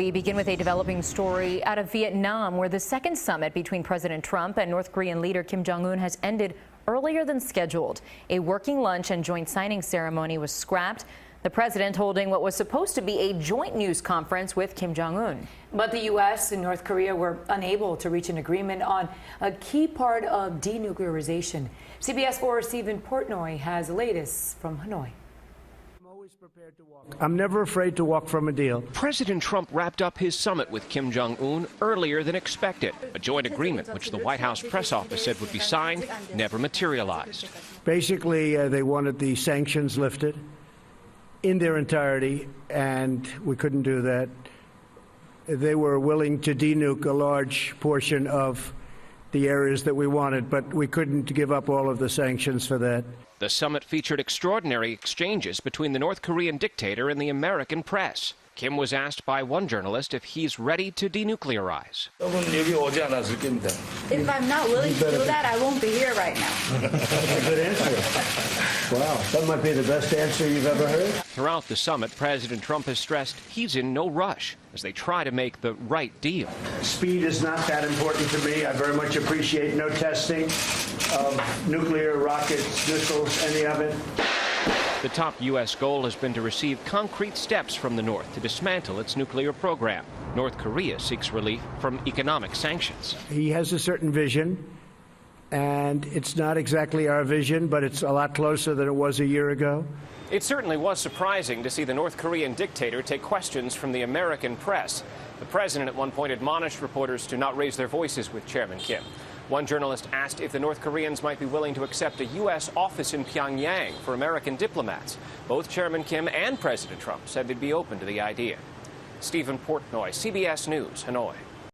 We begin with a developing story out of Vietnam, where the second summit between President Trump and North Korean leader Kim Jong Un has ended earlier than scheduled. A working lunch and joint signing ceremony was scrapped, the president holding what was supposed to be a joint news conference with Kim Jong Un. But the U.S. and North Korea were unable to reach an agreement on a key part of denuclearization. CBS 4's Stephen Portnoy has the latest from Hanoi. I'm never afraid to walk from a deal. President Trump wrapped up his summit with Kim Jong Un earlier than expected. A joint agreement, which the White House press office said would be signed, never materialized. Basically, they wanted the sanctions lifted in their entirety, and we couldn't do that. They were willing to denuke a large portion of the areas that we wanted, but we couldn't give up all of the sanctions for that. The summit featured extraordinary exchanges between the North Korean dictator and the American press. Kim was asked by one journalist if he's ready to denuclearize. If I'm not willing to do that, I won't be here right now. That's a good answer. Wow, that might be the best answer you've ever heard. Throughout the summit, President Trump has stressed he's in no rush as they try to make the right deal. Speed is not that important to me. I very much appreciate no testing of nuclear rockets, missiles, any of it. The top U.S. goal has been to receive concrete steps from the North to dismantle its nuclear program. North Korea seeks relief from economic sanctions. He has a certain vision, and it's not exactly our vision, but it's a lot closer than it was a year ago. It certainly was surprising to see the North Korean dictator take questions from the American press. The president at one point admonished reporters to not raise their voices with Chairman Kim. One journalist asked if the North Koreans might be willing to accept a U.S. office in Pyongyang for American diplomats. Both Chairman Kim and President Trump said they'd be open to the idea. Stephen Portnoy, CBS News, Hanoi.